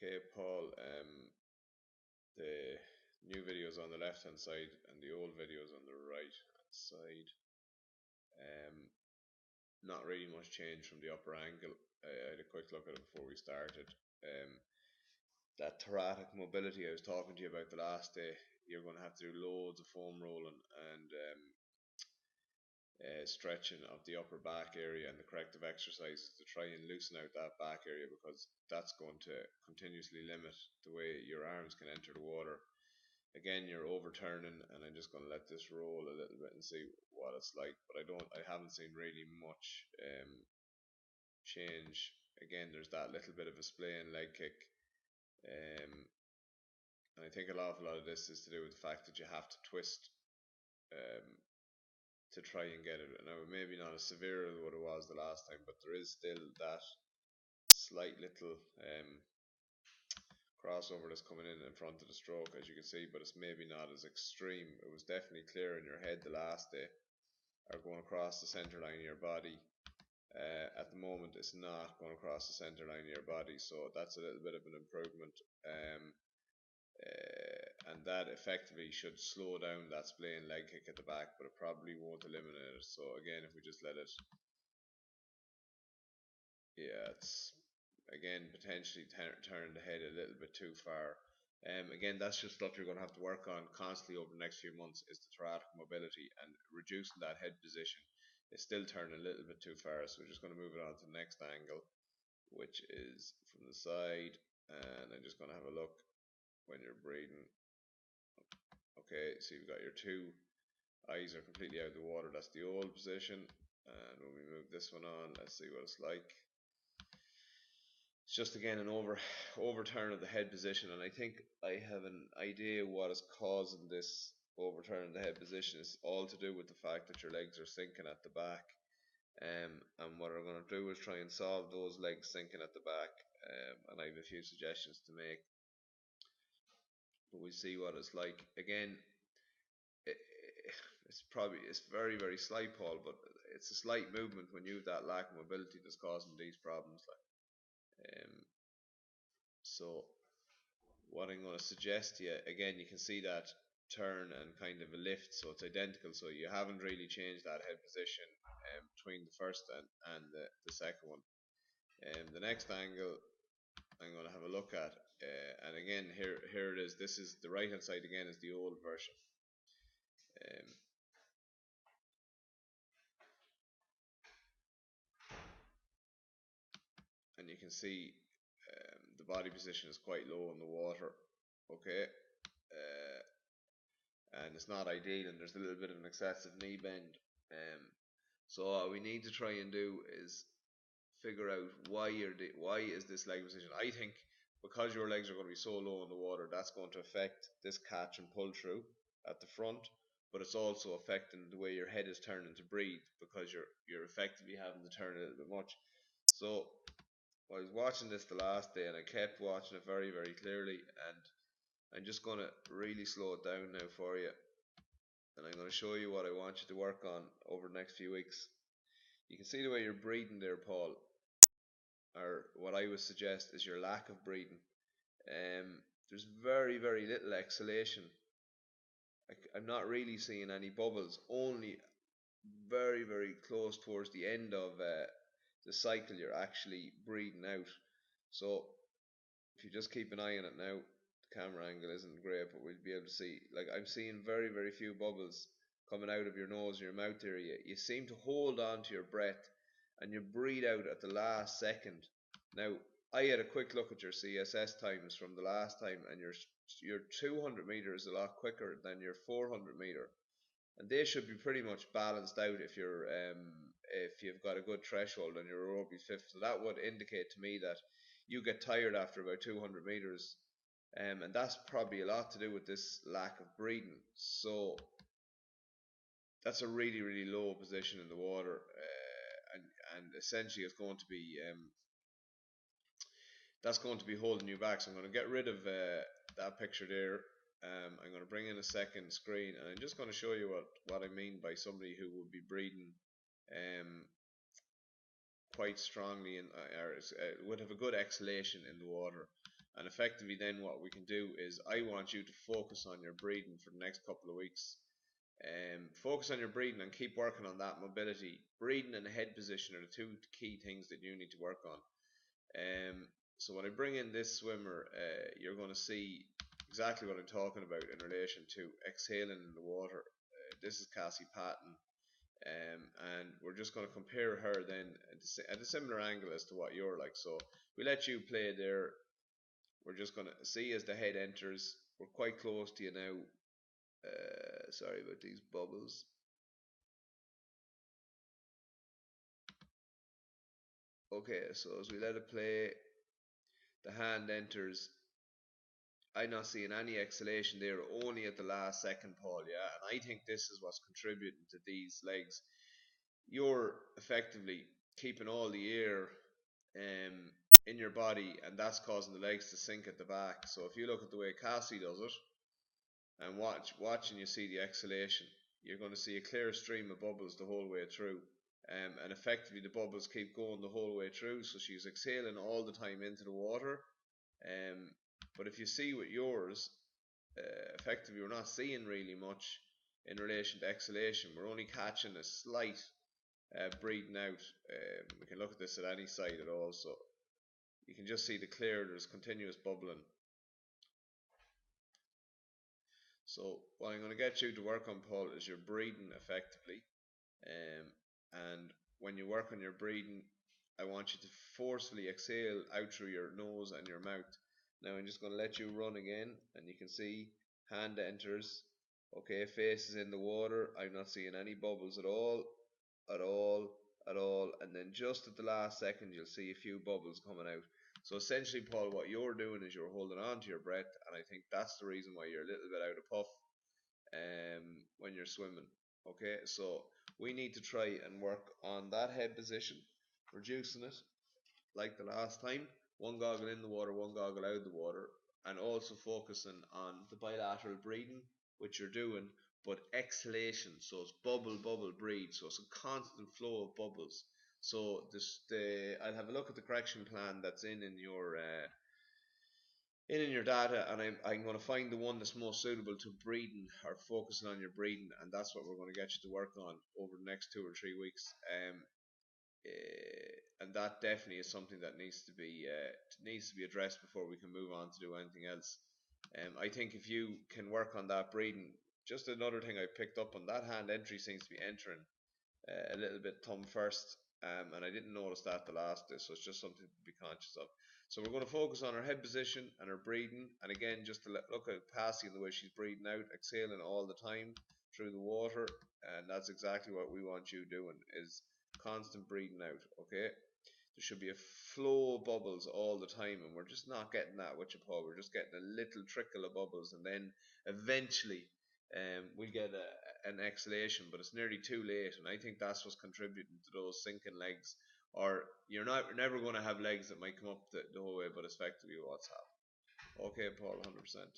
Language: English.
Okay, Paul, the new videos on the left hand side and the old videos on the right hand side. Um, Not really much change from the upper angle. I had a quick look at it before we started. Um, that thoracic mobility I was talking to you about the last day, you're going to have to do loads of foam rolling and stretching of the upper back area and the corrective exercises to try and loosen out that back area, because that's going to continuously limit the way your arms can enter the water. Again, you're overturning, and I'm just going to let this roll a little bit and see what it's like. But I haven't seen really much change. Again, there's that little bit of a splaying leg kick, um, and I think an awful lot of this is to do with the fact that you have to twist um, to try and get it. Now, maybe not as severe as what it was the last time, but there is still that slight little crossover that's coming in front of the stroke, as you can see, but it's maybe not as extreme. It was definitely clear in your head the last day, or going across the center line of your body. At the moment, it's not going across the center line of your body, so that's a little bit of an improvement. And that effectively should slow down that splaying leg kick at the back, but it probably won't eliminate it. So again, if we just let it, yeah, it's again potentially turn the head a little bit too far. Again, that's just stuff you're going to have to work on constantly over the next few months, is the thoracic mobility and reducing that head position. It's still turning a little bit too far, so we're just going to move it on to the next angle, which is from the side, and I'm just going to have a look when you're breathing. Okay, so you've got your two eyes are completely out of the water. That's the old position, and when we move this one on, let's see what it's like. It's just again an overturn of the head position, and I think I have an idea what is causing this overturn of the head position. It's all to do with the fact that your legs are sinking at the back, and what I'm going to do is try and solve those legs sinking at the back, and I have a few suggestions to make, but we'll see what it's like. Again, it, it's very slight, Paul, but it's a slight movement when you have that lack of mobility that's causing these problems. So what I'm going to suggest to you, again, you can see that turn and kind of a lift, so it's identical. So you haven't really changed that head position between the first and the second one. The next angle I'm going to have a look at, and again, here it is. This is the right hand side again, is the old version. Um, and you can see the body position is quite low in the water. Okay, and it's not ideal, and there's a little bit of an excessive knee bend. So what we need to try and do is figure out why is this leg position. I think because your legs are going to be so low in the water, that's going to affect this catch and pull through at the front, but it's also affecting the way your head is turning to breathe, because you're effectively having to turn a little bit much. So I was watching this the last day, and I kept watching it very clearly, and I'm just going to really slow it down now for you, and I'm going to show you what I want you to work on over the next few weeks. You can see the way you're breathing there, Paul, or what I would suggest is your lack of breathing. There's very little exhalation. I'm not really seeing any bubbles, only very close towards the end of the cycle you're actually breathing out. So if you just keep an eye on it now, the camera angle isn't great, but we'll be able to see, like, I'm seeing very few bubbles coming out of your nose and your mouth area. You seem to hold on to your breath and you breathe out at the last second. Now, I had a quick look at your CSS times from the last time, and your 200 meter is a lot quicker than your 400 meter, and they should be pretty much balanced out if you've got a good threshold on your aerobic fifth. So that would indicate to me that you get tired after about 200 meters, and that's probably a lot to do with this lack of breathing. So that's a really low position in the water, and essentially it's going to be that's going to be holding you back. So I'm going to get rid of that picture there. I'm going to bring in a second screen, and I'm just going to show you what I mean by somebody who would be breathing quite strongly would have a good exhalation in the water. And effectively, then what we can do is I want you to focus on your breathing for the next couple of weeks. Focus on your breathing and keep working on that mobility. Breathing and head position are the two key things that you need to work on. So when I bring in this swimmer, you're going to see exactly what I'm talking about in relation to exhaling in the water. This is Cassie Patton, and we're just going to compare her then at a similar angle as to what you're like. So we let you play there. We're just going to see as the head enters. We're quite close to you now. Sorry about these bubbles. Okay, so as we let it play, the hand enters. I'm not seeing any exhalation there, only at the last second, Paul. Yeah, and I think this is what's contributing to these legs. You're effectively keeping all the air in your body, and that's causing the legs to sink at the back. So if you look at the way Cassie does it, and watch and you see the exhalation, you're going to see a clear stream of bubbles the whole way through. And effectively the bubbles keep going the whole way through, so she's exhaling all the time into the water. Um, but if you see with yours, effectively we're not seeing really much in relation to exhalation. We're only catching a slight breathing out. We can look at this at any side at all, so you can just see the clear, there's continuous bubbling. So what I'm going to get you to work on, Paul, is your breathing effectively. And when you work on your breathing, I want you to forcefully exhale out through your nose and your mouth. Now I'm just going to let you run again, and you can see hand enters. Okay, face is in the water. I'm not seeing any bubbles at all, at all, at all. And then just at the last second, you'll see a few bubbles coming out. So essentially, Paul, what you're doing is you're holding on to your breath, and I think that's the reason why you're a little bit out of puff when you're swimming. Okay, so we need to try and work on that head position, reducing it like the last time. One goggle in the water, one goggle out of the water, and also focusing on the bilateral breathing, which you're doing, but exhalation. So it's bubble, bubble, breathe. So it's a constant flow of bubbles. So I'll have a look at the correction plan that's in your in your data, and I'm going to find the one that's most suitable to breathing or focusing on your breathing, and that's what we're going to get you to work on over the next 2 or 3 weeks. And that definitely is something that needs to be addressed before we can move on to do anything else. I think if you can work on that breathing, just another thing I picked up on, that hand entry seems to be entering a little bit thumb first, and I didn't notice that the last day, so it's just something to be conscious of. So we're going to focus on her head position and her breathing, and again, just to look at Passy and the way she's breathing out, exhaling all the time through the water, and that's exactly what we want you doing, is constant breathing out. Okay, there should be a flow of bubbles all the time, and we're just not getting that with you, Paul. We're just getting a little trickle of bubbles, and then eventually we'll get an exhalation, but it's nearly too late, and I think that's what's contributing to those sinking legs. Or you're never going to have legs that might come up the whole way, but it's effectively what's happening. Okay, Paul, 100%.